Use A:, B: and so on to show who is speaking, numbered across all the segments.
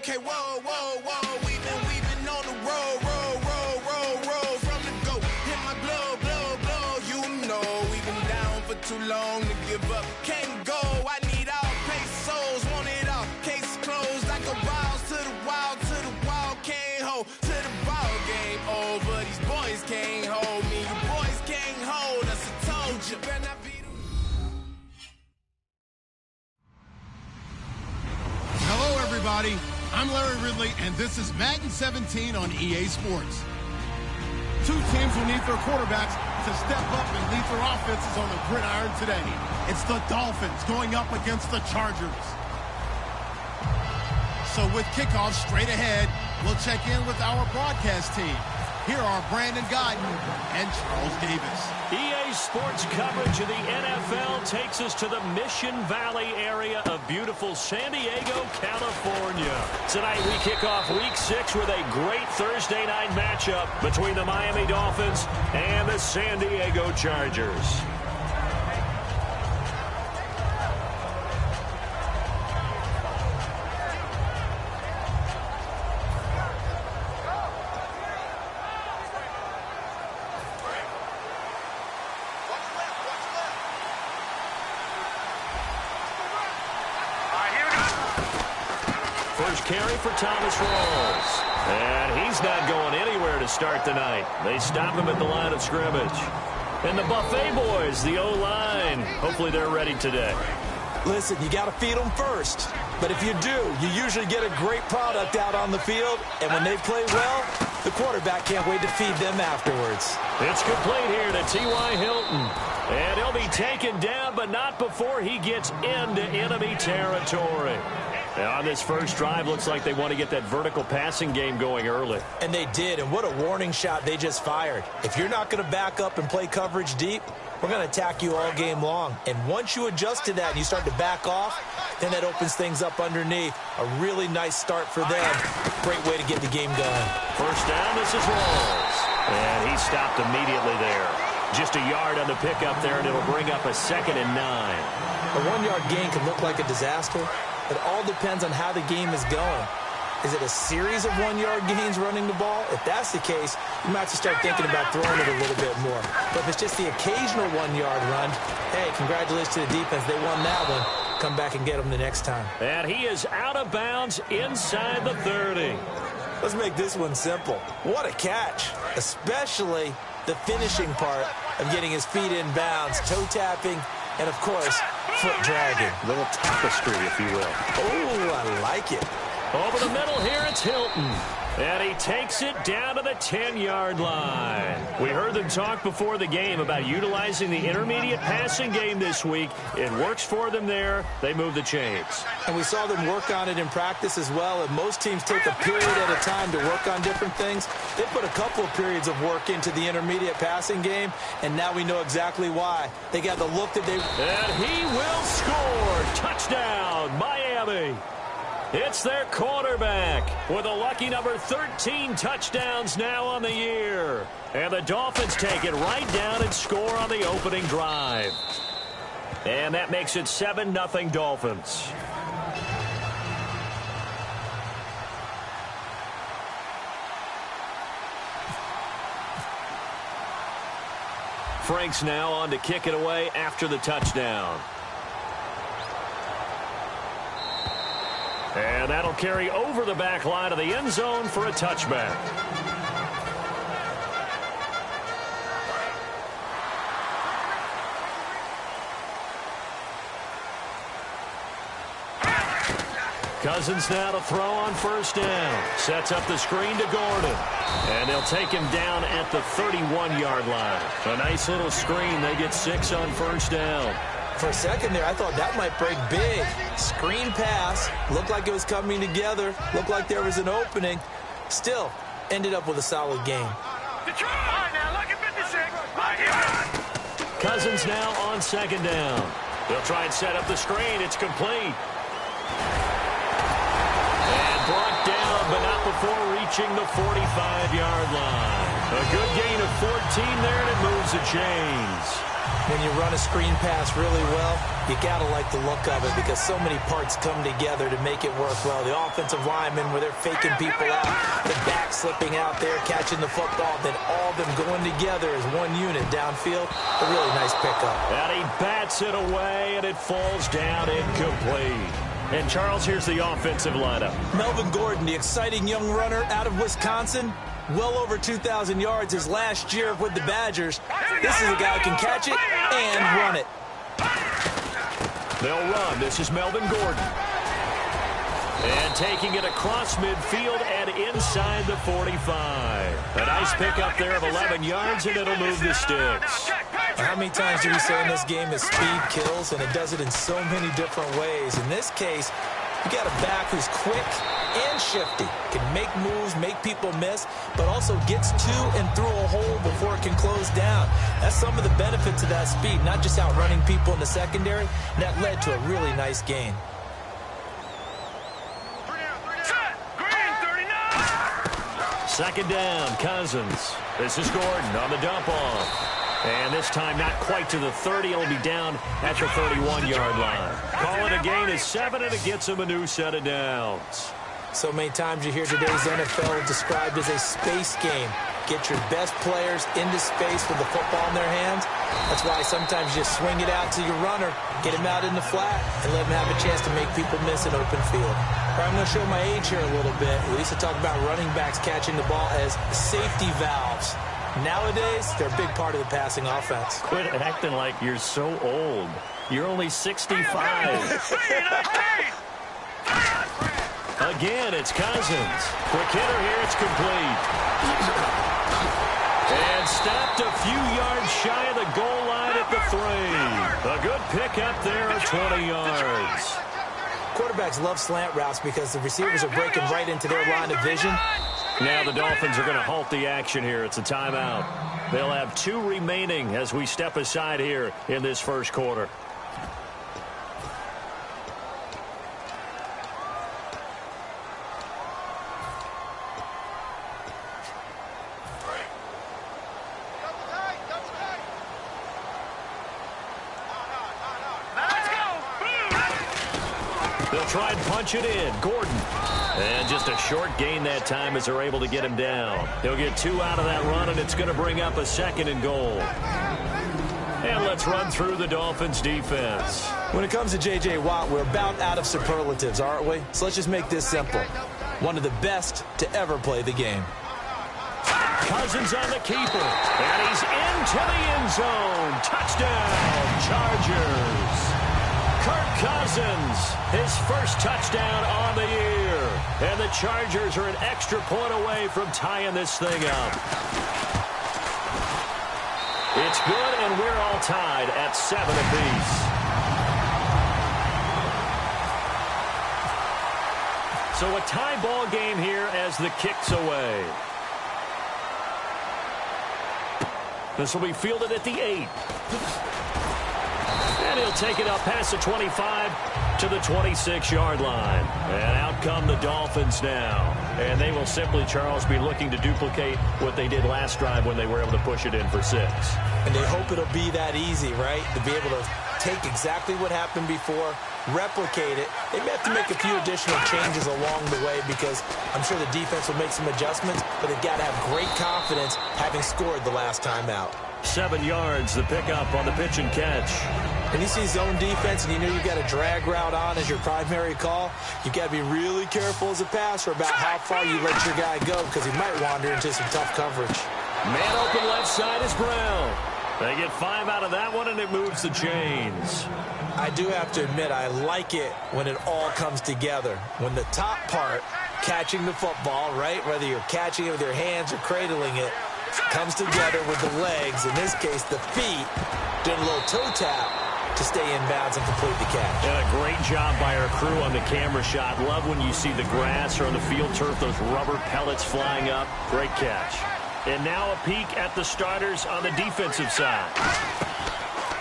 A: okay, whoa, whoa, whoa. We've been on the road, roll from the go. Hit my blow, you know we've been down for too long to give up. Can't go, I need all pesos, want it all. Case closed like a wild to the wild, can't hold to the ball game over. These boys can't hold me, you boys can't hold us. I told you, better not be.
B: Hello, everybody. I'm Larry Ridley, and this is Madden 17 on EA Sports. Two teams will need their quarterbacks to step up and lead their offenses on the gridiron today. It's the Dolphins going up against the Chargers. So with kickoff straight ahead, we'll check in with our broadcast team. Here are Brandon Godden and Charles Davis.
C: EA Sports coverage of the NFL takes us to the Mission Valley area of beautiful San Diego, California. Tonight we kick off Week 6 with a great Thursday night matchup between the Miami Dolphins and the San Diego Chargers. First carry for Thomas Rawls. And he's not going anywhere to start the night. They stop him at the line of scrimmage. And the Buffet boys, the O-line, hopefully they're ready today.
D: Listen, you got to feed them first. But if you do, you usually get a great product out on the field. And when they play well, the quarterback can't wait to feed them afterwards.
C: It's complete here to T.Y. Hilton. And he'll be taken down, but not before he gets into enemy territory. On this first drive, looks like they want to get that vertical passing game going early.
D: And they did, and what a warning shot they just fired. If you're not going to back up and play coverage deep, we're going to attack you all game long. And once you adjust to that and you start to back off, then that opens things up underneath. A really nice start for them. Great way to get the game going.
C: First down, this is Rawls. And he stopped immediately there. Just a yard on the pickup there, and it'll bring up a 2nd and 9.
D: A 1-yard gain can look like a disaster. It all depends on how the game is going. Is it a series of 1-yard gains running the ball? If that's the case, you might have to start thinking about throwing it a little bit more. But if it's just the occasional 1-yard run, hey, congratulations to the defense. They won that one. Come back and get them the next time.
C: And he is out of bounds inside the 30.
D: Let's make this one simple. What a catch, especially the finishing part of getting his feet in bounds, toe tapping, and, of course, foot dragging.
C: A little tapestry, if you will.
D: Oh, I like it.
C: Over the middle here, it's Hilton. And he takes it down to the 10-yard line. We heard them talk before the game about utilizing the intermediate passing game this week. It works for them there. They move the chains.
D: And we saw them work on it in practice as well. And most teams take a period at a time to work on different things. They put a couple of periods of work into the intermediate passing game, and now we know exactly why. They got the look that they...
C: And he will score. Touchdown, Miami. It's their quarterback with a lucky number 13 touchdowns now on the year. And the Dolphins take it right down and score on the opening drive. And that makes it 7-0 Dolphins. Franks now on to kick it away after the touchdown. And that'll carry over the back line of the end zone for a touchback. Cousins now to throw on first down. Sets up the screen to Gordon. And they'll take him down at the 31-yard line. A nice little screen. They get 6 on first down.
D: For a second there, I thought that might break big. Screen pass. Looked like it was coming together. Looked like there was an opening. Still, ended up with a solid game.
C: Cousins now on second down. They'll try and set up the screen. It's complete. And brought down, but not before reaching the 45-yard line. A good gain of 14 there, and it moves the chains.
D: When you run a screen pass really well, you got to like the look of it because so many parts come together to make it work well. The offensive linemen, where they're faking people out, the back slipping out there, catching the football, then all of them going together as one unit downfield. A really nice pickup.
C: And he bats it away, and it falls down incomplete. And, Charles, here's the offensive lineup.
D: Melvin Gordon, the exciting young runner out of Wisconsin. Well over 2,000 yards his last year with the Badgers. This is a guy who can catch it and run it.
C: They'll run. This is Melvin Gordon. And taking it across midfield and inside the 45. A nice pickup there of 11 yards, and it'll move the sticks.
D: How many times do we say in this game that speed kills, and it does it in so many different ways? In this case, you got a back who's quick and shifty, can make moves, make people miss, but also gets to and through a hole before it can close down. That's some of the benefits of that speed, not just outrunning people in the secondary, and that led to a really nice gain.
C: Second down, Cousins. This is Gordon on the dump off. And this time not quite to the 30. It'll be down at the 31-yard line. Call it a gain of 7, and it gets him a new set of downs.
D: So many times you hear today's NFL described as a space game. Get your best players into space with the football in their hands. That's why sometimes you just swing it out to your runner, get him out in the flat, and let him have a chance to make people miss an open field. All right, I'm going to show my age here a little bit. We used to talk about running backs catching the ball as safety valves. Nowadays, they're a big part of the passing offense.
C: Quit acting like you're so old. You're only 65. Again, it's Cousins. Quick hitter here, it's complete. And stopped a few yards shy of the goal line at the 3. A good pickup there of 20 yards.
D: Quarterbacks love slant routes because the receivers are breaking right into their line of vision.
C: Now the Dolphins are going to halt the action here. It's a timeout. They'll have 2 remaining as we step aside here in this first quarter. They'll try and punch it in. Gordon. And just a short gain that time as they're able to get him down. He'll get 2 out of that run, and it's going to bring up a 2nd and goal. And let's run through the Dolphins' defense.
D: When it comes to J.J. Watt, we're about out of superlatives, aren't we? So let's just make this simple. One of the best to ever play the game.
C: Cousins on the keeper. And he's into the end zone. Touchdown, Chargers. Kirk Cousins, his first touchdown on the year. And the Chargers are an extra point away from tying this thing up. It's good, and we're all tied at 7 apiece. So a tie ball game here as the kick's away. This will be fielded at the 8. And he'll take it up past the 25 to the 26-yard line. And out come the Dolphins now. And they will simply, Charles, be looking to duplicate what they did last drive when they were able to push it in for 6.
D: And they hope it'll be that easy, right? To be able to take exactly what happened before, replicate it. They may have to make a few additional changes along the way because I'm sure the defense will make some adjustments, but they've got to have great confidence having scored the last time out.
C: 7 yards, the pickup on the pitch and catch.
D: When you see zone defense and you know you've got a drag route on as your primary call, you've got to be really careful as a passer about how far you let your guy go because he might wander into some tough coverage.
C: Man open left side is Brown. They get 5 out of that one, and it moves the chains.
D: I do have to admit, I like it when it all comes together. When the top part, catching the football, right, whether you're catching it with your hands or cradling it, comes together with the legs, in this case the feet, doing a little toe tap to stay in bounds and complete the catch.
C: And a great job by our crew on the camera shot. Love when you see the grass or on the field turf, those rubber pellets flying up. Great catch. And now a peek at the starters on the defensive side.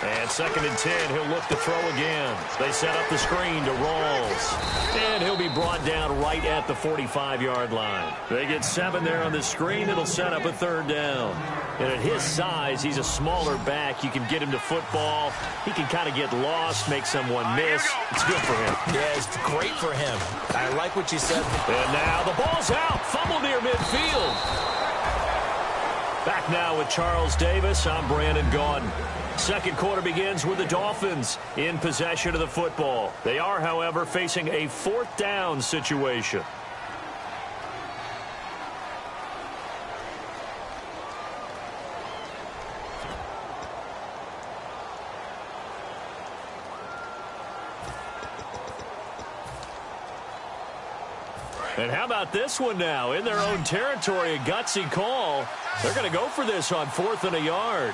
C: And 2nd and 10, he'll look to throw again. They set up the screen to Rawls. And he'll be brought down right at the 45-yard line. They get 7 there on the screen. It'll set up a 3rd down. And at his size, he's a smaller back. You can get him to football. He can kind of get lost, make someone miss. It's good for him.
D: Yeah, it's great for him. I like what you said.
C: And now the ball's out. Fumble near midfield. Back now with Charles Davis. I'm Brandon Gaudin. Second quarter begins with the Dolphins in possession of the football. They are, however, facing a 4th down situation. And how about this one now? In their own territory, a gutsy call. They're going to go for this on 4th and a yard.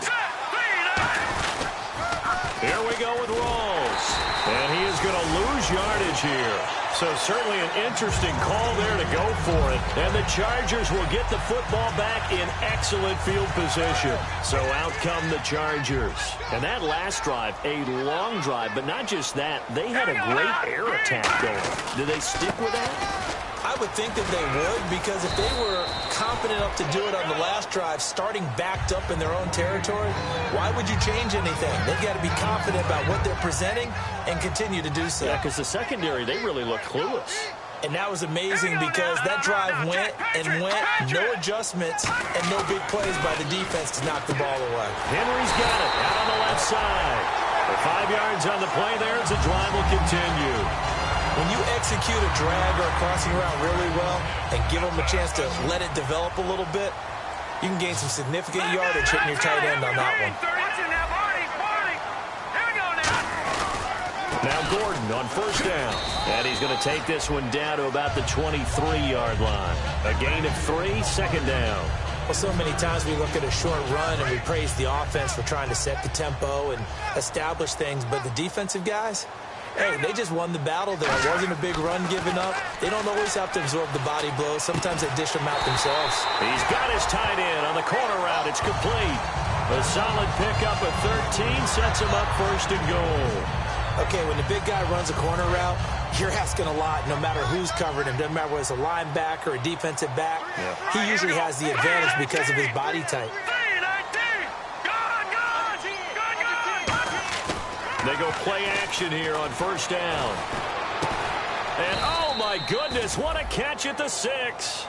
C: Here we go with Rawls. And he is going to lose yardage here. So certainly an interesting call there to go for it. And the Chargers will get the football back in excellent field position. So out come the Chargers. And that last drive, a long drive, but not just that. They had a great air attack going. Do they stick with that?
D: I would think that they would, because if they were confident enough to do it on the last drive, starting backed up in their own territory, why would you change anything? They've got to be confident about what they're presenting and continue to do so.
C: Yeah, because the secondary, they really look clueless.
D: And that was amazing because that drive went and went, no adjustments, and no big plays by the defense to knock the ball away.
C: Henry's got it out on the left side. For 5 yards on the play there as the drive will continue.
D: When you execute a drag or a crossing route really well and give them a chance to let it develop a little bit, you can gain some significant yardage hitting your tight end on that one.
C: Now Gordon on 1st down. And he's going to take this one down to about the 23-yard line. A gain of 3, 2nd down.
D: Well, so many times we look at a short run and we praise the offense for trying to set the tempo and establish things, but the defensive guys, hey, they just won the battle there. It wasn't a big run given up. They don't always have to absorb the body blows. Sometimes they dish them out themselves.
C: He's got his tight end on the corner route. It's complete. A solid pickup at 13 sets him up 1st and goal.
D: Okay, when the big guy runs a corner route, you're asking a lot no matter who's covering him. Doesn't matter whether it's a linebacker or a defensive back. Yeah. He usually has the advantage because of his body type.
C: They go play action here on 1st down. And, oh, my goodness, what a catch at the 6.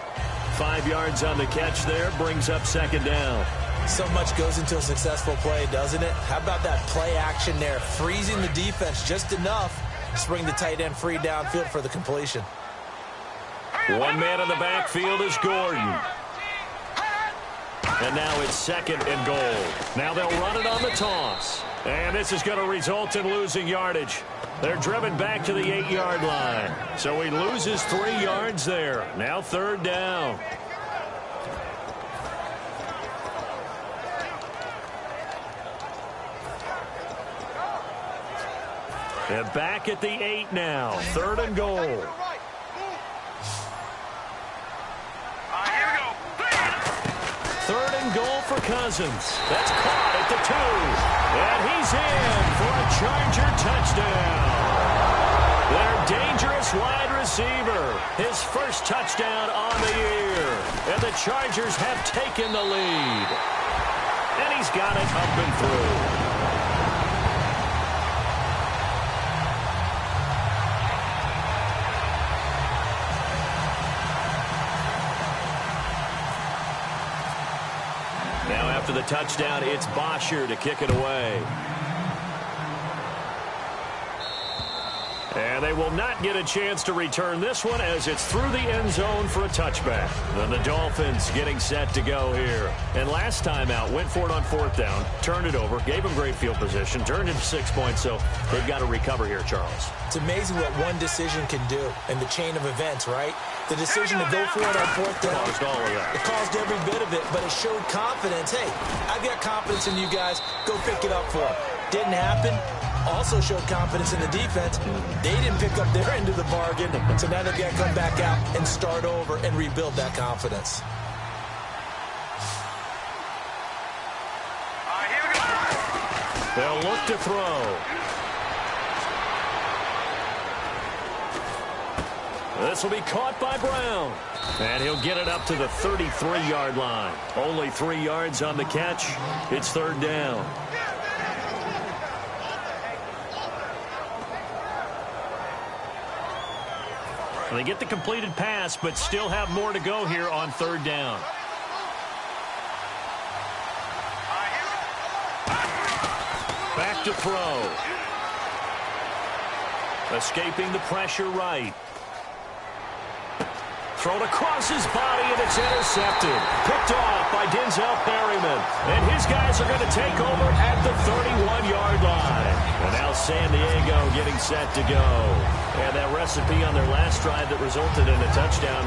C: 5 yards on the catch there, brings up 2nd down.
D: So much goes into a successful play, doesn't it? How about that play action there, freezing the defense just enough to bring the tight end free downfield for the completion.
C: One man in the backfield is Gordon. And now it's 2nd and goal. Now they'll run it on the toss. And this is going to result in losing yardage. They're driven back to the 8-yard line. So he loses 3 yards there. Now 3rd down. And back at the 8 now. 3rd and goal. 3rd and goal for Cousins. That's caught at the 2. And he's in for a Charger touchdown. Their dangerous wide receiver. His first touchdown on the year. And the Chargers have taken the lead. And he's got it up and through. After the touchdown, it's Bosher to kick it away. And they will not get a chance to return this one as it's through the end zone for a touchback. Then the Dolphins getting set to go here. And last time out, went for it on 4th down, turned it over, gave them great field position, turned it to 6 points, so they've got to recover here, Charles.
D: It's amazing what one decision can do in the chain of events, right? The decision to go for it on 4th down.
C: Caused all of that.
D: It caused every bit of it, but it showed confidence. Hey, I've got confidence in you guys. Go pick it up for them. Didn't happen. Also showed confidence in the defense. They didn't pick up their end of the bargain, so now they've got to come back out and start over and rebuild that confidence.
C: They'll look to throw. This will be caught by Brown. And he'll get it up to the 33-yard line. Only 3 yards on the catch. It's third down. They get the completed pass, but still have more to go here on third down. Back to throw. Escaping the pressure right. Thrown across his body, and it's intercepted. Picked off by Denzel Perryman. And his guys are going to take over at the 31-yard line. And now San Diego getting set to go. And that recipe on their last drive that resulted in a touchdown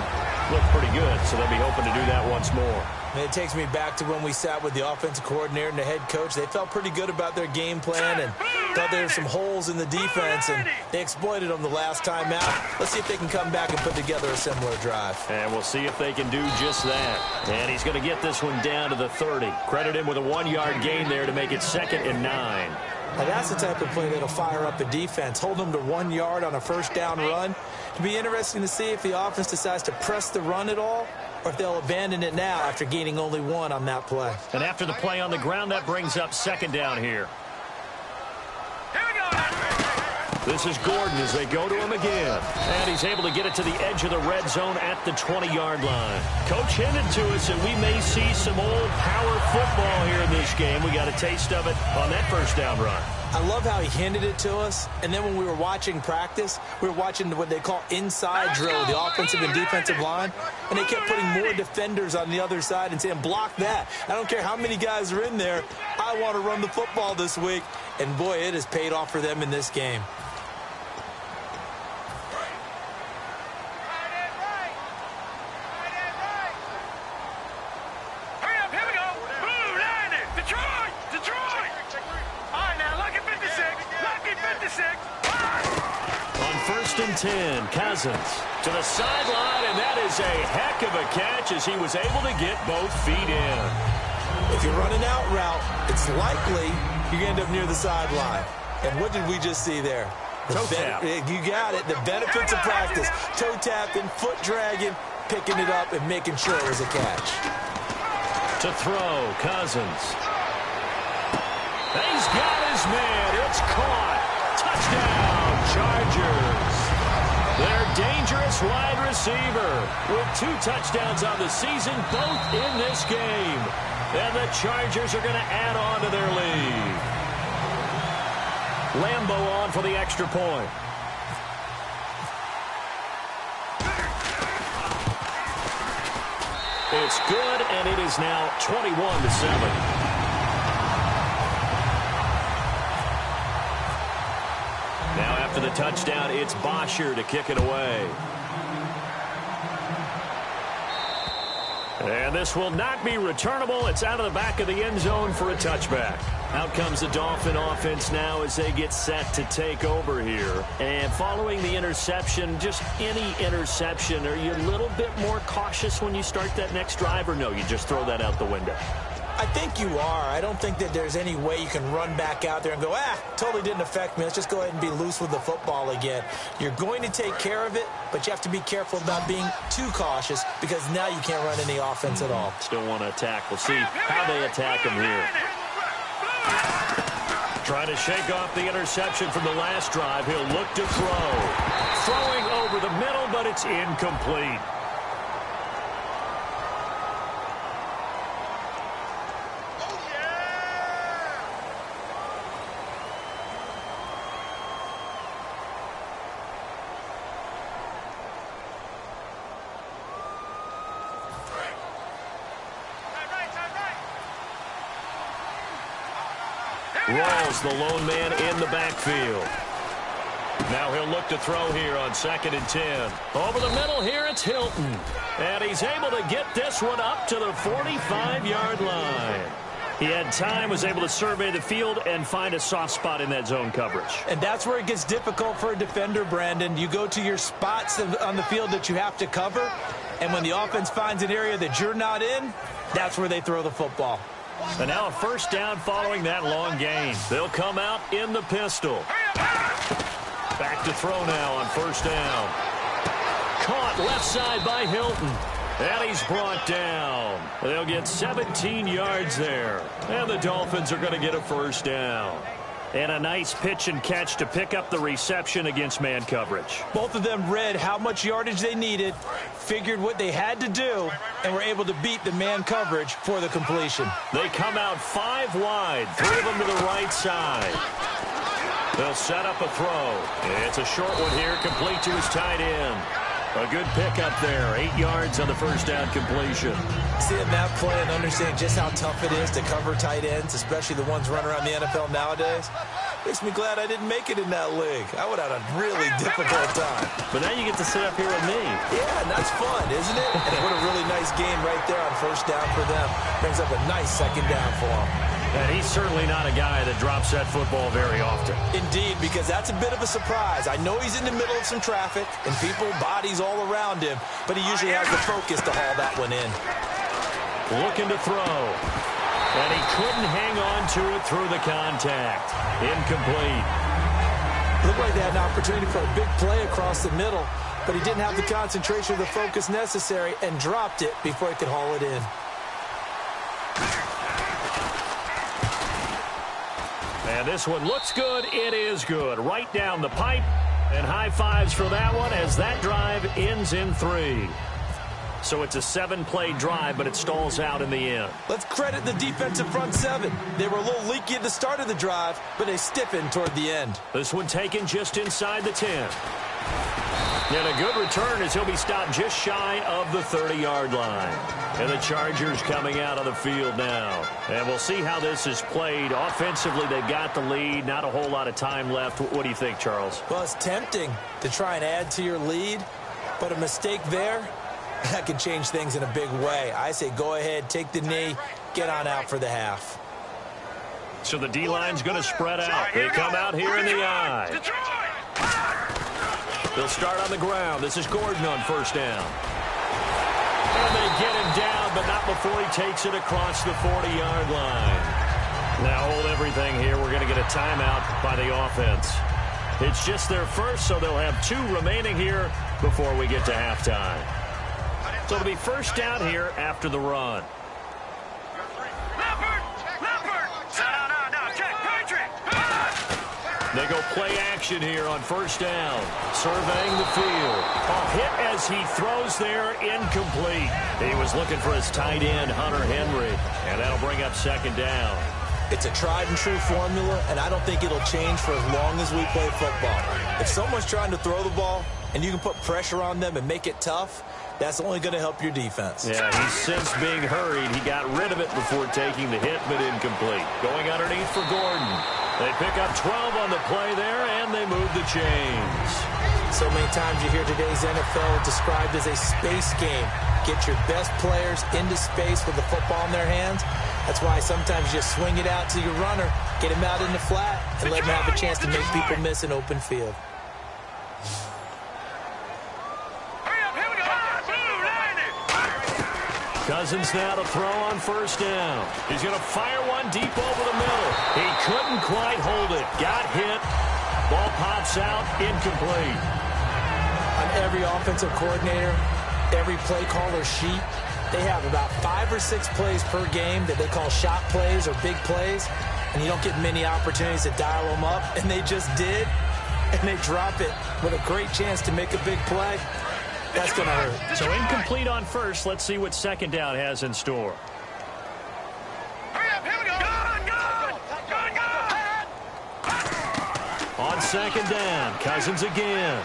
C: looked pretty good, so they'll be hoping to do that once more.
D: And it takes me back to when we sat with the offensive coordinator and the head coach. They felt pretty good about their game plan and thought there were some holes in the defense, and they exploited them the last time out. Let's see if they can come back and put together a similar drive.
C: And we'll see if they can do just that. And he's going to get this one down to the 30. Credit him with a 1-yard gain there to make it 2nd and 9.
D: Now that's the type of play that'll fire up the defense. Hold them to 1 yard on a first down run. It'll be interesting to see if the offense decides to press the run at all, or if they'll abandon it now after gaining only 1 on that play.
C: And after the play on the ground, that brings up 2nd down here. This is Gordon as they go to him again. And he's able to get it to the edge of the red zone at the 20-yard line. Coach hinted to us that we may see some old power football here in this game. We got a taste of it on that first down run.
D: I love how he hinted it to us. And then when we were watching practice, we were watching what they call inside drill, the offensive and defensive line. And they kept putting more defenders on the other side and saying, block that. I don't care how many guys are in there. I want to run the football this week. And, boy, it has paid off for them in this game.
C: On 1st and 10, Cousins to the sideline, and that is a heck of a catch as he was able to get both feet in.
D: If you're running out route, it's likely you're going to end up near the sideline. And what did we just see there?
C: Toe tap.
D: You got it. The benefits of practice. Toe tapping, foot dragging, picking it up, and making sure it was a catch.
C: To throw, Cousins. He's got his man. It's caught. Touchdown, Chargers. Their dangerous wide receiver with 2 touchdowns on the season, both in this game. And the Chargers are going to add on to their lead. Lambo on for the extra point. It's good, and it is now 21-7. Now after the touchdown, it's Bosher to kick it away. And this will not be returnable. It's out of the back of the end zone for a touchback. Out comes the Dolphin offense now as they get set to take over here. And following the interception, just any interception, are you a little bit more cautious when you start that next drive, or no, you just throw that out the window?
D: I think you are. I don't think that there's any way you can run back out there and go, totally didn't affect me. Let's just go ahead and be loose with the football again. You're going to take care of it, but you have to be careful about being too cautious because now you can't run any offense at all.
C: Still want to attack. We'll see how they attack him here. Trying to shake off the interception from the last drive. He'll look to throw. Throwing over the middle, but it's incomplete. Rolls the lone man in the backfield. Now he'll look to throw here on 2nd and 10. Over the middle here, it's Hilton. And he's able to get this one up to the 45-yard line. He had time, was able to survey the field and find a soft spot in that zone coverage.
D: And that's where it gets difficult for a defender, Brandon. You go to your spots on the field that you have to cover, and when the offense finds an area that you're not in, that's where they throw the football.
C: And now a first down following that long gain. They'll come out in the pistol. Back to throw now on first down. Caught left side by Hilton. And he's brought down. They'll get 17 yards there. And the Dolphins are going to get a first down. And a nice pitch and catch to pick up the reception against man coverage.
D: Both of them read how much yardage they needed, figured what they had to do, and were able to beat the man coverage for the completion.
C: They come out 5 wide, 3 of them to the right side. They'll set up a throw. It's a short one here, complete to his tight end. A good pickup there, 8 yards on the first down completion.
D: Seeing that play and understanding just how tough it is to cover tight ends, especially the ones running around the NFL nowadays, makes me glad I didn't make it in that league. I would have had a really difficult time.
C: But now you get to sit up here with me.
D: Yeah, and that's fun, isn't it? And what a really nice game right there on first down for them. Brings up a nice second down for them.
C: And he's certainly not a guy that drops that football very often.
D: Indeed, because that's a bit of a surprise. I know he's in the middle of some traffic and people, bodies all around him, but he usually has the focus to haul that one in.
C: Looking to throw. And he couldn't hang on to it through the contact. Incomplete.
D: Looked like they had an opportunity for a big play across the middle, but he didn't have the concentration or the focus necessary and dropped it before he could haul it in.
C: And this one looks good. It is good. Right down the pipe. And high fives for that one as that drive ends in 3. So it's a 7-play drive, but it stalls out in the end.
D: Let's credit the defensive front 7. They were a little leaky at the start of the drive, but they stiffened toward the end.
C: This one taken just inside the 10. And a good return as he'll be stopped just shy of the 30-yard line. And the Chargers coming out of the field now. And we'll see how this is played. Offensively, they've got the lead. Not a whole lot of time left. What do you think, Charles?
D: Well, it's tempting to try and add to your lead, but a mistake there, that could change things in a big way. I say go ahead, take the knee, get on out for the half.
C: So the D-line's going to spread out. They come out here in the eye. They'll start on the ground. This is Gordon on first down. And they get him down, but not before he takes it across the 40-yard line. Now hold everything here. We're going to get a timeout by the offense. It's just their first, so they'll have 2 remaining here before we get to halftime. So it'll be first down here after the run. They go play action here on first down. Surveying the field. A hit as he throws there, incomplete. He was looking for his tight end, Hunter Henry. And that'll bring up second down.
D: It's a tried and true formula, and I don't think it'll change for as long as we play football. If someone's trying to throw the ball and you can put pressure on them and make it tough, that's only going to help your defense.
C: Yeah, he's since being hurried. He got rid of it before taking the hit, but incomplete. Going underneath for Gordon. They pick up 12 on the play there, and they move the chains.
D: So many times you hear today's NFL described as a space game. Get your best players into space with the football in their hands. That's why sometimes you just swing it out to your runner, get him out in the flat, and let him have a chance to make people miss an open field.
C: Cousins now to throw on first down. He's going to fire one deep over the middle. He couldn't quite hold it. Got hit. Ball pops out. Incomplete.
D: On every offensive coordinator, every play caller sheet, they have about 5 or 6 plays per game that they call shot plays or big plays, and you don't get many opportunities to dial them up, and they just did, and they drop it with a great chance to make a big play. That's going to hurt.
C: So incomplete on first. Let's see what second down has in store. On second down, Cousins again.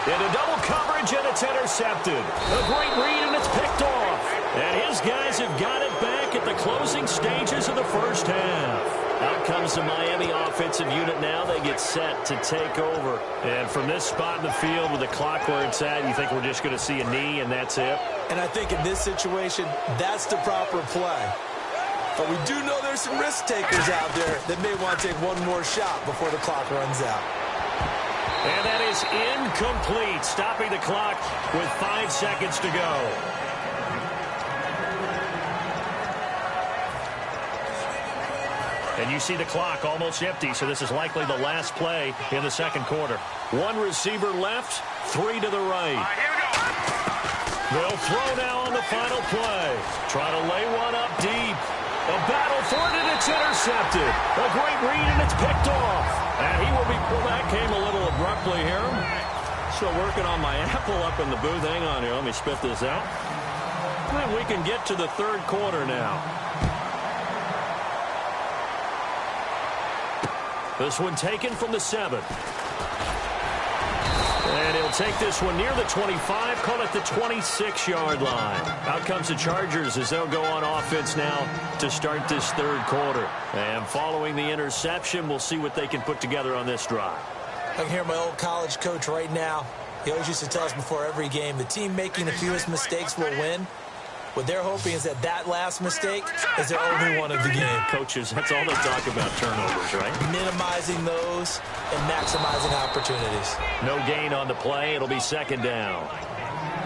C: Into double coverage, and it's intercepted. A great read, and it's picked off. And his guys have got it back at the closing stages of the first half. Out comes the Miami offensive unit now. They get set to take over. And from this spot in the field with the clock where it's at, you think we're just going to see a knee and that's it?
D: And I think in this situation, that's the proper play. But we do know there's some risk takers out there that may want to take one more shot before the clock runs out.
C: And that is incomplete, stopping the clock with 5 seconds to go. And you see the clock almost empty, so this is likely the last play in the second quarter. One receiver left, three to the right.
E: All right, here we go.
C: They'll throw now on the final play. Try to lay one up deep. A battle for it, and it's intercepted. A great read, and it's picked off. And he will be... Well, that came a little abruptly here. Still working on my apple up in the booth. Hang on here. Let me spit this out. And we can get to the third quarter now. This one taken from the 7. And he'll take this one near the 25, call it the 26-yard line. Out comes the Chargers as they'll go on offense now to start this third quarter. And following the interception, we'll see what they can put together on this drive.
D: I can hear my old college coach right now. He always used to tell us before every game, the team making the fewest mistakes will win. What they're hoping is that last mistake is their only one of the game.
C: Coaches, that's all they talk about, turnovers, right?
D: Minimizing those and maximizing opportunities.
C: No gain on the play. It'll be second down.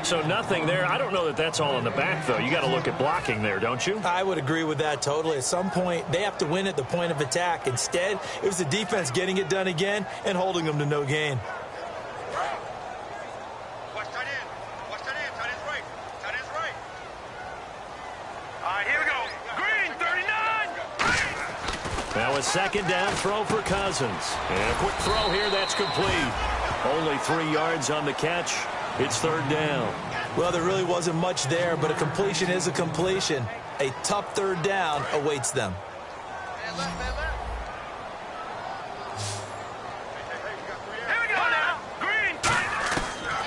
C: So nothing there. I don't know that that's all in the back, though. You got to look at blocking there, don't you?
D: I would agree with that totally. At some point, they have to win at the point of attack. Instead, it was the defense getting it done again and holding them to no gain.
C: Now a second down throw for Cousins. And a quick throw here, that's complete. Only 3 yards on the catch. It's third down.
D: Well, there really wasn't much there, but a completion is a completion. A tough third down awaits them.
E: Here we go now. Green.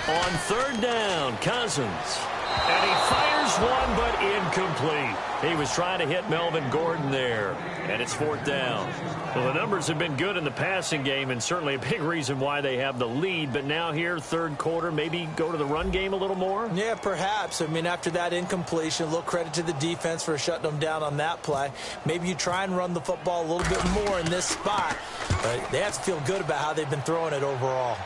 C: On third down, Cousins. And he fires one, but incomplete. He was trying to hit Melvin Gordon there. And it's fourth down. Well, the numbers have been good in the passing game, and certainly a big reason why they have the lead. But now here, third quarter, maybe go to the run game a little more?
D: Yeah, perhaps. I mean, after that incompletion, a little credit to the defense for shutting them down on that play. Maybe you try and run the football a little bit more in this spot. But they have to feel good about how they've been throwing it overall.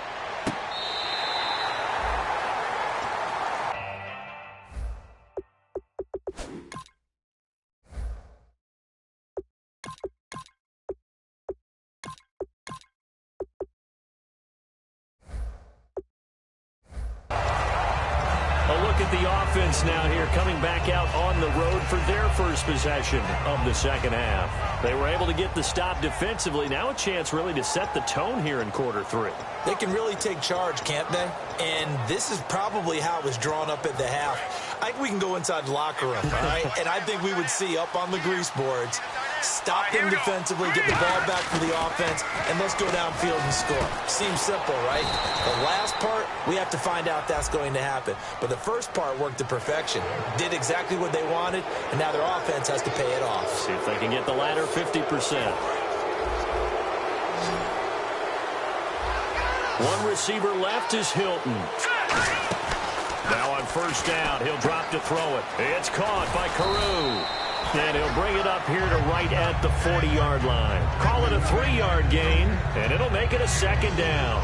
C: The offense now here coming back out on the road for their first possession of the second half. They were able to get the stop defensively. Now a chance really to set the tone here in quarter 3.
D: They can really take charge, can't they? And this is probably how it was drawn up at the half. I think we can go inside the locker room, all right? And I think we would see up on the grease boards, stop them defensively, get the ball back for the offense, and let's go downfield and score. Seems simple, right? The last part, we have to find out that's going to happen. But the first part worked to perfection. Did exactly what they wanted, and now their offense has to pay it off.
C: See if they can get the latter 50%. One receiver left is Hilton. Now on first down, he'll drop to throw it. It's caught by Carew. And he'll bring it up here to right at the 40-yard line. Call it a 3-yard gain, and it'll make it a second down.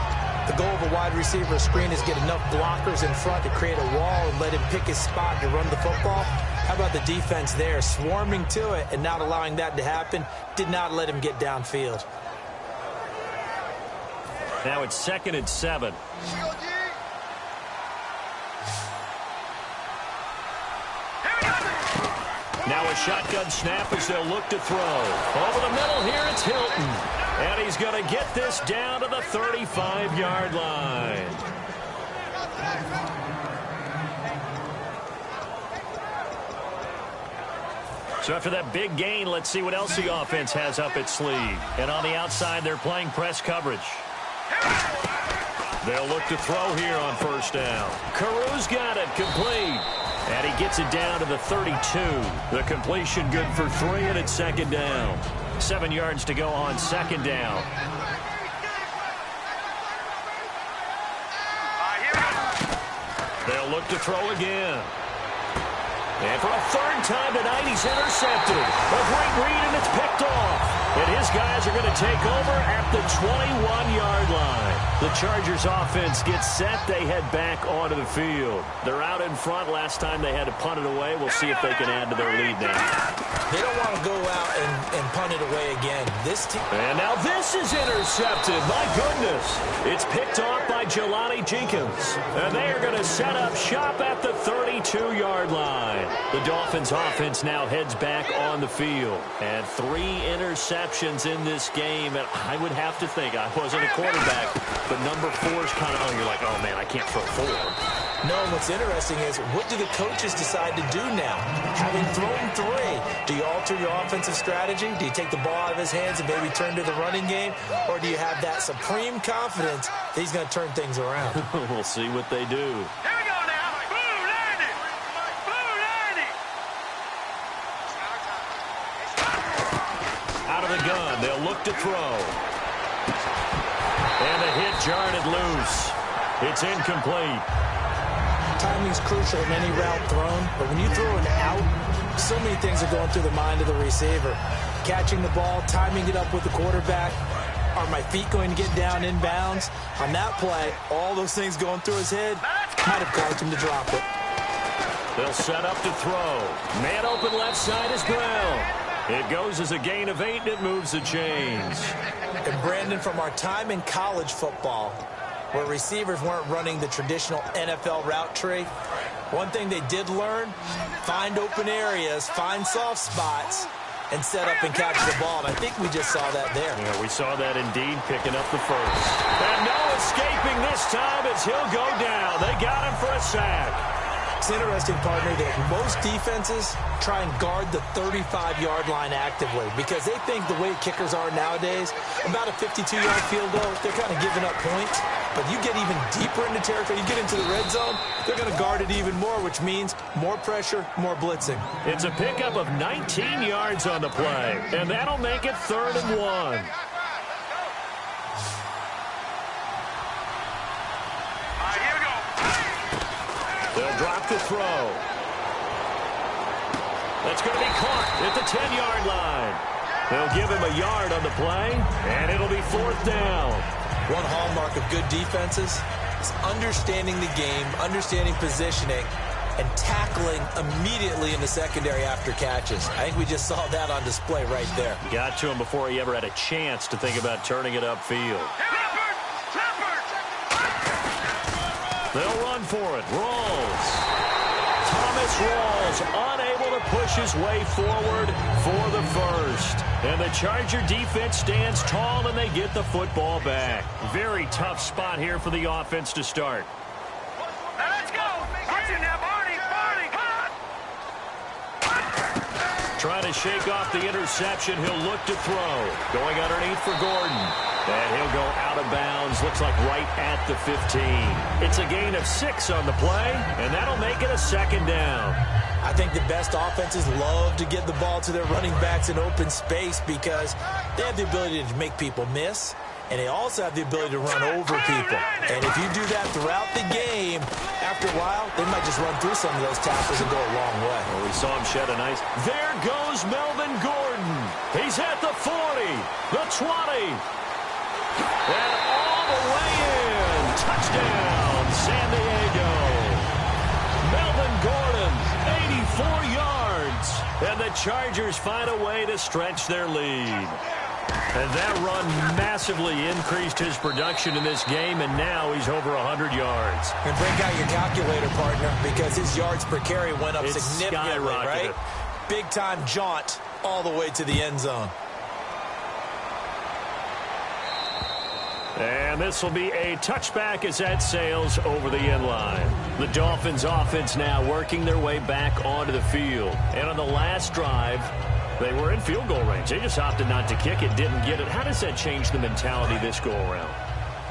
D: The goal of a wide receiver screen is get enough blockers in front to create a wall and let him pick his spot to run the football. How about the defense there, swarming to it and not allowing that to happen? Did not let him get downfield.
C: Now it's 2nd and 7. Now a shotgun snap as they'll look to throw. Over the middle here, it's Hilton. And he's going to get this down to the 35-yard line. So after that big gain, let's see what else the offense has up its sleeve. And on the outside, they're playing press coverage. They'll look to throw here on first down. Carew's got it, complete. And he gets it down to the 32. The completion good for 3, and it's second down. 7 yards to go on second down. They'll look to throw again. And for a third time tonight, he's intercepted. A great read, and it's picked off. And his guys are going to take over at the 21-yard line. The Chargers offense gets set. They head back onto the field. They're out in front. Last time they had to punt it away. We'll see if they can add to their lead now.
D: They don't want to go out and punt it away again. This team.
C: And now this is intercepted. My goodness. It's picked off by Jelani Jenkins. And they are going to set up shop at the 32-yard line. The Dolphins offense now heads back on the field. And 3 interceptions in this game. And I would have to think, I wasn't a quarterback, but number 4 is kind of, you're like, oh, man, I can't throw 4.
D: No, what's interesting is, what do the coaches decide to do now? Having thrown 3, do you alter your offensive strategy? Do you take the ball out of his hands and maybe turn to the running game? Or do you have that supreme confidence that he's going to turn things around?
C: We'll see what they do.
E: Here we go now. Blue 90. Blue 90.
C: Out of the gun, they'll look to throw. And the hit jarred it loose. It's incomplete.
D: Timing's crucial in any route thrown, but when you throw an out, so many things are going through the mind of the receiver. Catching the ball, timing it up with the quarterback. Are my feet going to get down inbounds? On that play, all those things going through his head might have caused him to drop it.
C: They'll set up to throw. Man open left side is Brown. It goes as a gain of 8, and it moves the chains.
D: And Brandon, from our time in college football, where receivers weren't running the traditional NFL route tree, one thing they did learn, find open areas, find soft spots, and set up and catch the ball. And I think we just saw that there.
C: Yeah, we saw that indeed, picking up the first. And no escaping this time as he'll go down. They got him for a sack.
D: It's interesting, partner, that most defenses try and guard the 35-yard line actively because they think the way kickers are nowadays, about a 52-yard field goal, they're kind of giving up points. But you get even deeper into territory, you get into the red zone, they're going to guard it even more, which means more pressure, more blitzing.
C: It's a pickup of 19 yards on the play, and that'll make it 3rd and 1. They'll drop the throw. That's going to be caught at the 10-yard line. They'll give him a yard on the play, and it'll be 4th down.
D: One hallmark of good defenses is understanding the game, understanding positioning, and tackling immediately in the secondary after catches. I think we just saw that on display right there.
C: Got to him before he ever had a chance to think about turning it upfield. They'll run for it. Rawls. Thomas Rawls unable to push his way forward for the first. And the Charger defense stands tall, and they get the football back. Very tough spot here for the offense to start.
E: Let's go. Watch it now, Barney. Barney, come on.
C: Trying to shake off the interception. He'll look to throw. Going underneath for Gordon. And he'll go out of bounds. Looks like right at the 15. It's a gain of 6 on the play, and that'll make it a 2nd down.
D: I think the best offenses love to get the ball to their running backs in open space because they have the ability to make people miss, and they also have the ability to run over people. And if you do that throughout the game, after a while, they might just run through some of those tackles and go a long way.
C: Well, we saw him shed a nice... There goes Melvin Gordon. He's at the 40, the 20, and all the way in. Touchdown, San Diego. Melvin Gordon, 84 yards. And the Chargers find a way to stretch their lead. And that run massively increased his production in this game, and now he's over 100 yards.
D: And break out your calculator, partner, because his yards per carry went up significantly, right? Big-time jaunt all the way to the end zone.
C: And this will be a touchback as that sails over the end line. The Dolphins offense now working their way back onto the field. And on the last drive, they were in field goal range. They just opted not to kick it, didn't get it. How does that change the mentality this go around?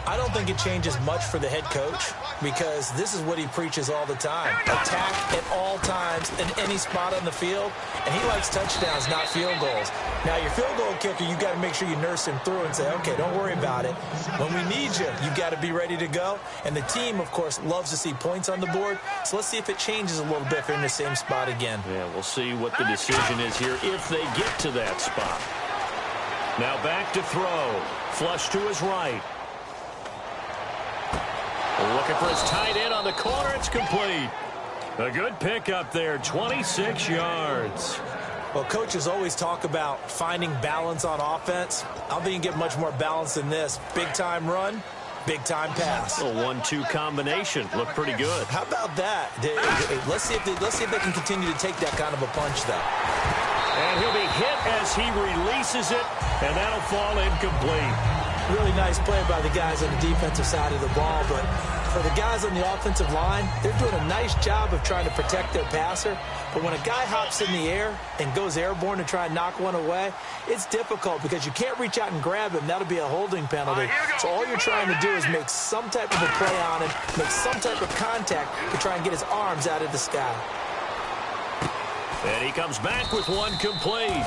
D: I don't think it changes much for the head coach because this is what he preaches all the time. Attack at all times in any spot on the field, and he likes touchdowns, not field goals. Now, your field goal kicker, you've got to make sure you nurse him through and say, okay, don't worry about it. When we need you, you've got to be ready to go. And the team, of course, loves to see points on the board. So let's see if it changes a little bit if they're in the same spot again.
C: Yeah, we'll see what the decision is here if they get to that spot. Now back to throw. Flush to his right. Looking for his tight end on the corner. It's complete. A good pickup there, 26 yards.
D: Well, coaches always talk about finding balance on offense. I don't think you can get much more balance than this. Big-time run, big-time pass.
C: A 1-2 combination. Looked pretty good.
D: How about that? Let's see if they can continue to take that kind of a punch, though.
C: And he'll be hit as he releases it, and that'll fall incomplete.
D: Really nice play by the guys on the defensive side of the ball, but for the guys on the offensive line, they're doing a nice job of trying to protect their passer. But when a guy hops in the air and goes airborne to try and knock one away, it's difficult because you can't reach out and grab him. That'll be a holding penalty. So all you're trying to do is make some type of a play on him, make some type of contact to try and get his arms out of the sky.
C: And he comes back with one complete.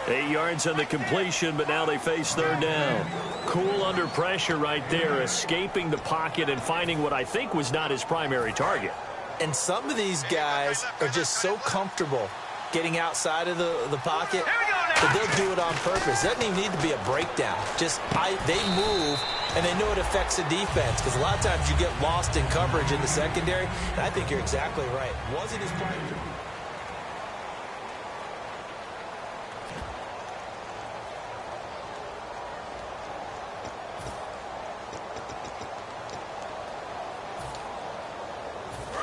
C: 8 yards on the completion, but now they face third down. Cool under pressure right there, escaping the pocket and finding what I think was not his primary target.
D: And some of these guys are just so comfortable getting outside of the pocket that they'll do it on purpose. It doesn't even need to be a breakdown. They move, and they know it affects the defense because a lot of times you get lost in coverage in the secondary, and I think you're exactly right. Wasn't his primary.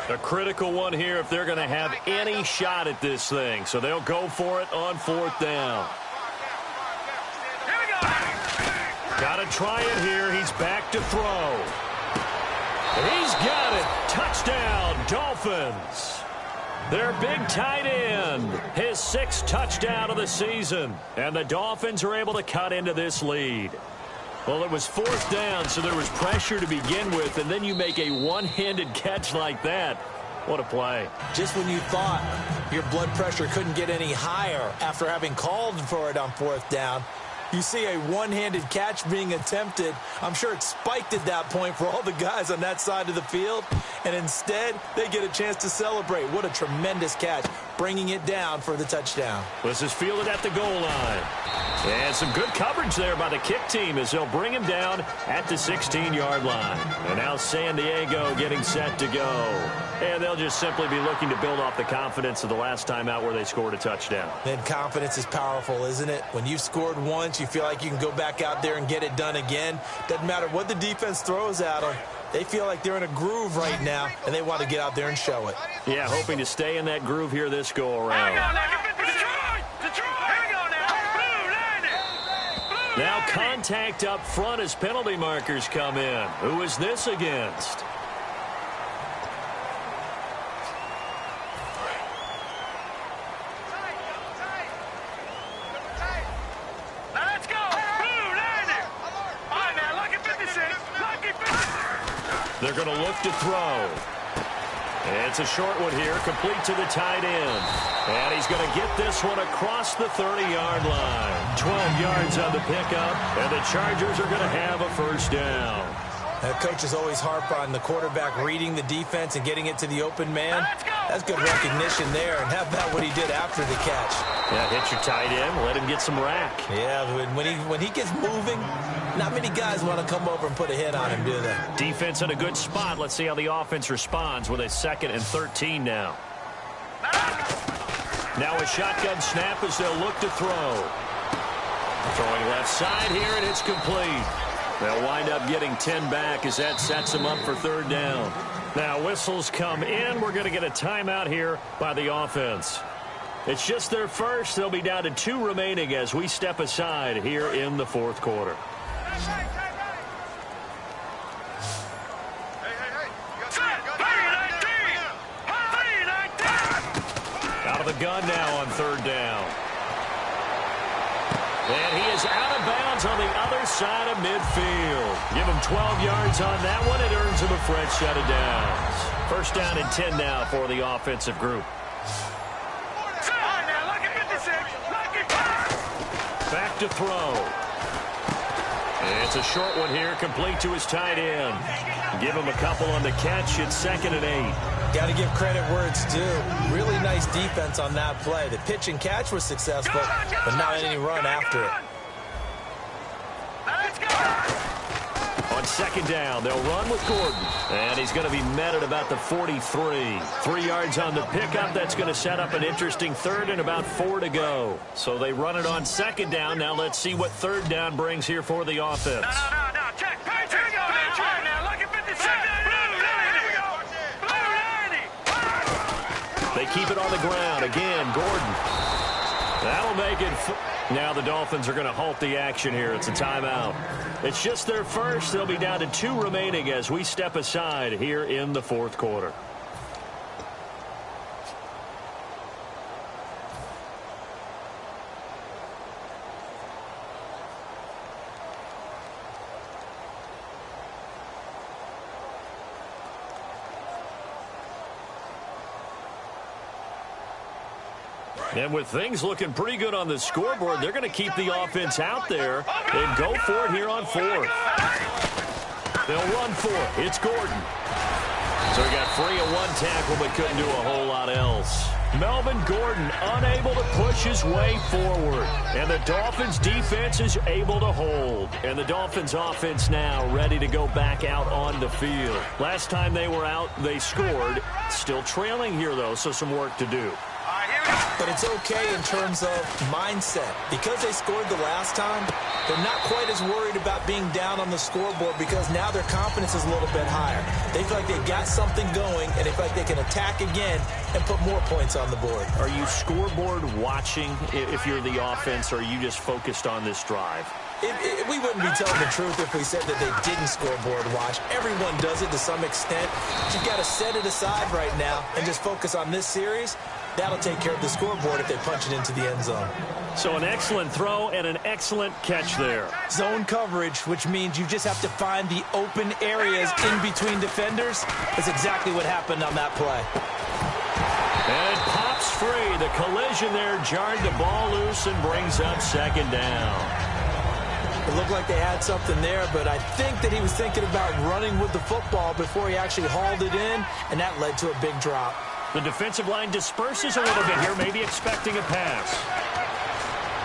C: A critical one here if they're going to have any shot at this thing. So they'll go for it on fourth down. Got to try it here. He's back to throw. He's got it. Touchdown, Dolphins. Their big tight end, his 6th touchdown of the season. And the Dolphins are able to cut into this lead. Well, it was fourth down, so there was pressure to begin with, and then you make a one-handed catch like that. What a play.
D: Just when you thought your blood pressure couldn't get any higher after having called for it on fourth down, you see a one-handed catch being attempted. I'm sure it spiked at that point for all the guys on that side of the field, and instead they get a chance to celebrate. What a tremendous catch, bringing it down for the touchdown.
C: This is fielded at the goal line. And some good coverage there by the kick team as they'll bring him down at the 16-yard line. And now San Diego getting set to go. And they'll just simply be looking to build off the confidence of the last time out where they scored a touchdown.
D: And confidence is powerful, isn't it? When you've scored once, you feel like you can go back out there and get it done again. Doesn't matter what the defense throws at them. They feel like they're in a groove right now, and they want to get out there and show it.
C: Yeah, hoping to stay in that groove here this go-around. Now contact up front as penalty markers come in. Who is this against?
E: Let's go. Blue, landing. All right, now, lucky 56. Lucky 56.
C: They're going to look to throw. It's a short one here, complete to the tight end. And he's going to get this one across the 30-yard line. 12 yards on the pickup, and the Chargers are going to have a first down.
D: Coaches always harp on the quarterback reading the defense and getting it to the open man. That's good recognition there. And how about what he did after the catch?
C: Yeah, hit your tight end, let him get some rack.
D: Yeah, when he gets moving, not many guys want to come over and put a hit on him, do they?
C: Defense in a good spot. Let's see how the offense responds with a 2nd and 13 now. Now a shotgun snap as they'll look to throw. Throwing left side here, and it's complete. They'll wind up getting 10 back as that sets them up for third down. Now whistles come in. We're going to get a timeout here by the offense. It's just their first. They'll be down to 2 remaining as we step aside here in the fourth quarter. Out of the gun now on third down. And he is out of bounds on the other side of midfield. Give him 12 yards on that one. It earns him a fresh set of downs. First down and 10 now for the offensive group. Back to throw. And it's a short one here, complete to his tight end. Give him a couple on the catch. It's 2nd and 8.
D: Got to give credit where it's due. Really nice defense on that play. The pitch and catch was successful, but not any run after it.
C: On second down, they'll run with Gordon. And he's going to be met at about the 43. 3 yards on the pickup. That's going to set up an interesting third and about 4 to go. So they run it on second down. Now let's see what third down brings here for the offense.
E: No. Check. Here we go, man. All right, now. Lucky 56. Blue 90.
C: They keep it on the ground. Again, Gordon. That'll make it. Now the Dolphins are going to halt the action here. It's a timeout. It's just their first. They'll be down to 2 remaining as we step aside here in the fourth quarter. And with things looking pretty good on the scoreboard, they're going to keep the offense out there and go for it here on fourth. They'll run for it. It's Gordon. So he got free of 1 tackle but couldn't do a whole lot else. Melvin Gordon unable to push his way forward. And the Dolphins defense is able to hold. And the Dolphins offense now ready to go back out on the field. Last time they were out, they scored. Still trailing here, though, so some work to do.
D: But it's okay in terms of mindset. Because they scored the last time, they're not quite as worried about being down on the scoreboard because now their confidence is a little bit higher. They feel like they've got something going, and they feel like they can attack again and put more points on the board.
C: Are you scoreboard watching if you're the offense, or are you just focused on this drive?
D: We wouldn't be telling the truth if we said that they didn't scoreboard watch. Everyone does it to some extent. But you've got to set it aside right now and just focus on this series. That'll take care of the scoreboard if they punch it into the end zone.
C: So an excellent throw and an excellent catch there.
D: Zone coverage, which means you just have to find the open areas in between defenders. That's exactly what happened on that play.
C: And it pops free. The collision there jarred the ball loose and brings up second down.
D: It looked like they had something there, but I think that he was thinking about running with the football before he actually hauled it in, and that led to a big drop.
C: The defensive line disperses a little bit here, maybe expecting a pass.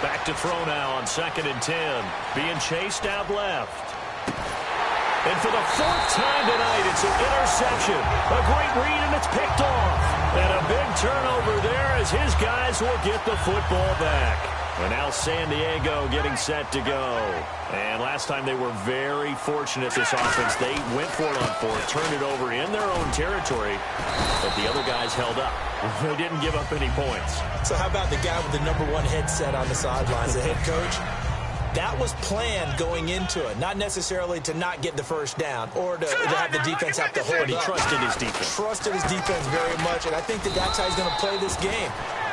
C: Back to throw now on 2nd and 10. Being chased out left. And for the 4th time tonight, it's an interception. A great read, and it's picked off. And a big turnover there as his guys will get the football back. And now San Diego getting set to go. And last time they were very fortunate, this offense. They went for it on 4th, turned it over in their own territory, but the other guys held up. They didn't give up any points.
D: So how about the guy with the #1 headset on the sidelines, the head coach? That was planned going into it, not necessarily to not get the first down or to have the defense have to hold
C: But he
D: up.
C: trusted his defense.
D: Trusted his defense very much, and I think that that's how he's going to play this game.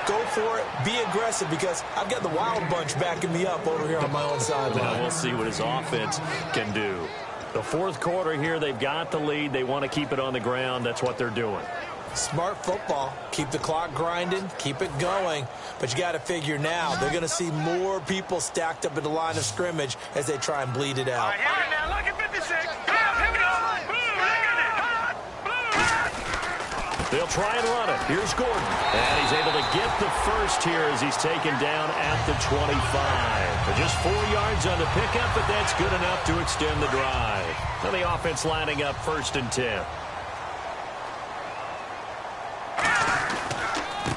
D: Go for it, be aggressive, because I've got the wild bunch backing me up over here on my own sideline.
C: Now we'll see what his offense can do. The fourth quarter here, they've got the lead. They want to keep it on the ground. That's what they're doing.
D: Smart football. Keep the clock grinding. Keep it going. But you got to figure now, they're going to see more people stacked up at the line of scrimmage as they try and bleed it out.
E: All right, here we now. Look at 56. Here we go. Blue, look at it. Blue.
C: They'll try and run it. Here's Gordon. And he's able to get the first here as he's taken down at the 25. But just 4 yards on the pickup, but that's good enough to extend the drive. Now the offense lining up 1st and 10.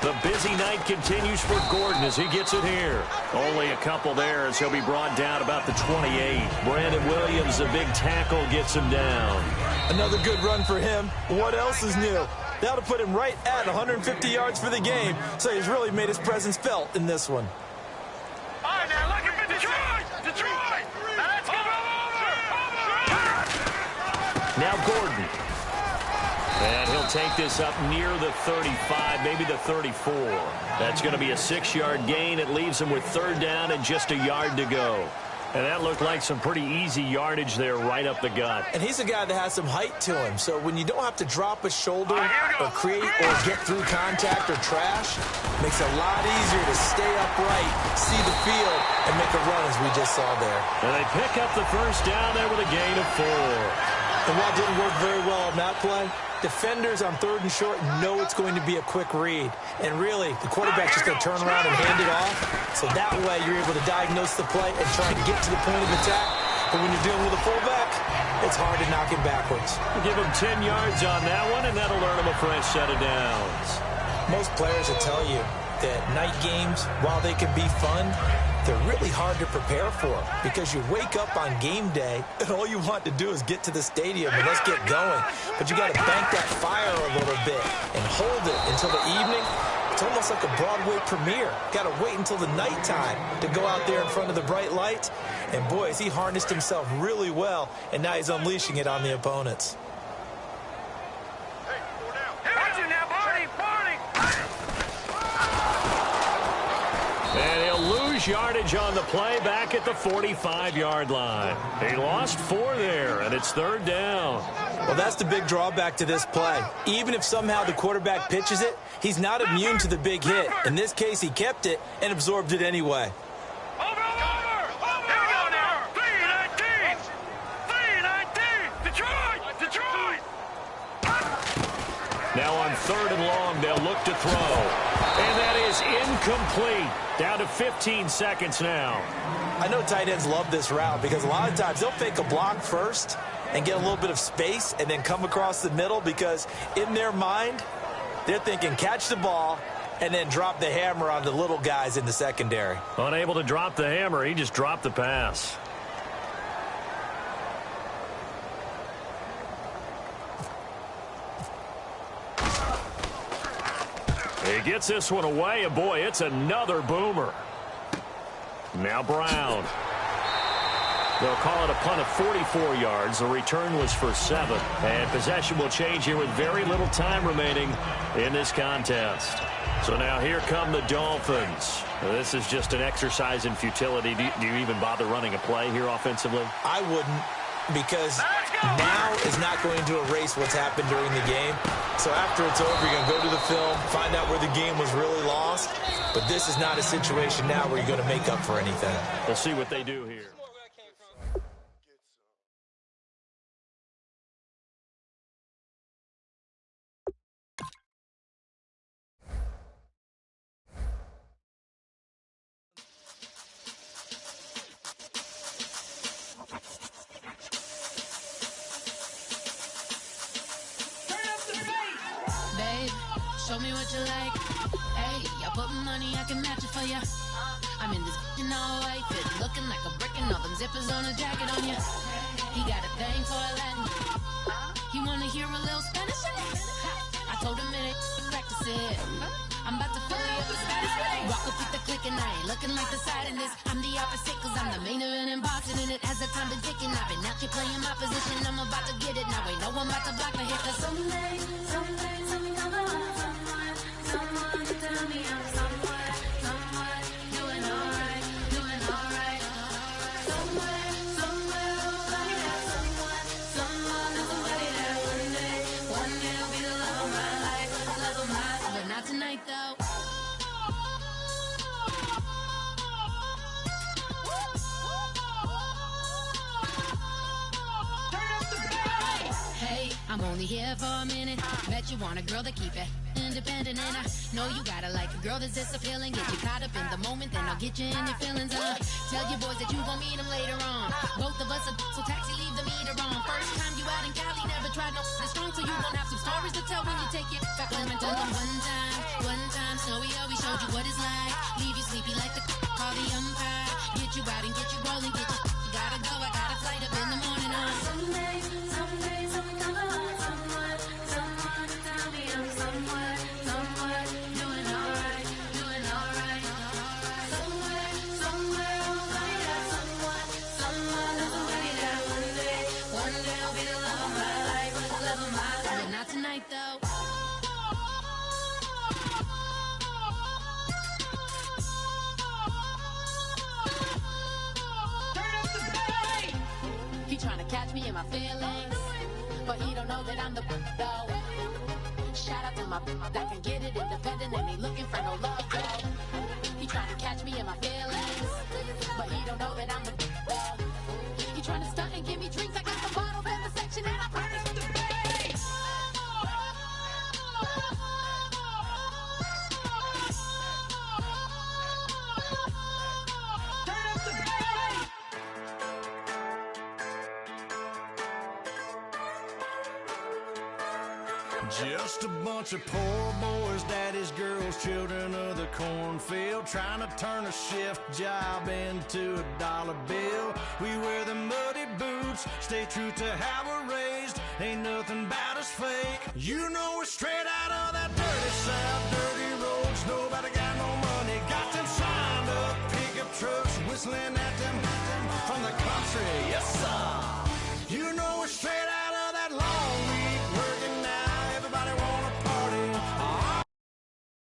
C: The busy night continues for Gordon as he gets it here. Only a couple there as he'll be brought down about the 28. Brandon Williams, a big tackle, gets him down.
D: Another good run for him. What else is new? That'll put him right at 150 yards for the game, so he's really made his presence felt in this one.
E: All right, now look at Detroit. Now let's go over.
C: Now Gordon. And he'll take this up near the 35, maybe the 34. That's going to be a 6-yard gain. It leaves him with 3rd down and just a yard to go. And that looked like some pretty easy yardage there right up the gut.
D: And he's a guy that has some height to him, so when you don't have to drop a shoulder or create or get through contact or trash, makes it a lot easier to stay upright, see the field, and make a run as we just saw there.
C: And they pick up the first down there with a gain of 4.
D: And while it didn't work very well on that play, defenders on 3rd and short know it's going to be a quick read. And really, the quarterback's just going to turn around and hand it off. So that way, you're able to diagnose the play and try and get to the point of attack. But when you're dealing with a fullback, it's hard to knock him backwards.
C: Give him 10 yards on that one, and that'll earn him a fresh set of downs.
D: Most players will tell you that night games, while they can be fun, they're really hard to prepare for because you wake up on game day and all you want to do is get to the stadium and let's get going. But you got to bank that fire a little bit and hold it until the evening. It's almost like a Broadway premiere. Got to wait until the nighttime to go out there in front of the bright lights. And boy, has he harnessed himself really well, and now he's unleashing it on the opponents.
C: And he'll lose yardage on the play back at the 45-yard line. He lost 4 there, and it's 3rd down.
D: Well, that's the big drawback to this play. Even if somehow the quarterback pitches it, he's not immune to the big hit. In this case, he kept it and absorbed it anyway.
C: Now on 3rd and long, they'll look to throw. And that is incomplete. Down to 15 seconds now.
D: I know tight ends love this route because a lot of times they'll fake a block first and get a little bit of space and then come across the middle because in their mind, they're thinking catch the ball and then drop the hammer on the little guys in the secondary.
C: Unable to drop the hammer, he just dropped the pass. He gets this one away, and boy, it's another boomer. Now Brown. They'll call it a punt of 44 yards. The return was for 7. And possession will change here with very little time remaining in this contest. So now here come the Dolphins. This is just an exercise in futility. Do you even bother running a play here offensively?
D: I wouldn't, because now is not going to erase what's happened during the game. So after it's over, you're going to go to the film, find out where the game was really lost. But this is not a situation now where you're going to make up for anything.
C: We'll see what they do here.
F: Show me what you like. Hey, I put money, I can match it for ya. I'm in this all white fit, looking like a brick and all them zippers on a jacket on ya. He got a thing for a Latin. He wanna hear a little Spanish? I told him it ain't practice it. I'm about to fully up the status. Walk up with the click and I ain't looking like the side in this. I'm the opposite cause I'm the main event in boxing and it has a time been ticking. I've been out here playing my position, I'm about to get it. Now ain't no one about to block the hit cause someday something come along. Someone tell me I'm somewhere doing alright. Somewhere, somebody that someone is somebody that one day will be the love of my life, but not tonight though. Hey, I'm only here for a minute. Bet you want a girl to keep it independent, and I know you gotta like a girl that's this appealing. Get you caught up in the moment, then I'll get you in your feelings. Tell your boys that you gon' meet them later on. Both of us are so taxi, leave the meter on. First time you out in Cali, never tried no strong, so you gon' have some stories to tell when you take it back home and tell them one time, Snowy, we showed you what it's like. Leave you sleepy like the call the umpire. Get you out and get you rolling, get you gotta go. I got a flight up in the morning on someday, something come along. Someone tell me I'm somewhere doing alright. Somewhere, somebody that someone is somebody that one day will be the love of my life, but not tonight though. He tryna catch me in my feelings, but he don't know that I'm the though. Shout out to my that can get it independent and ain't looking for no love though. He tryna catch me in my feelings, but he don't know that I'm the though. He tryna stunt and give me drinks. I got the bottles in the section and I promise to pay.
G: Just a bunch of poor boys, daddies, girls, children of the cornfield, trying to turn a shift job into a dollar bill. We wear the muddy boots, stay true to how we're raised. Ain't nothing about us fake. You know we're straight out of that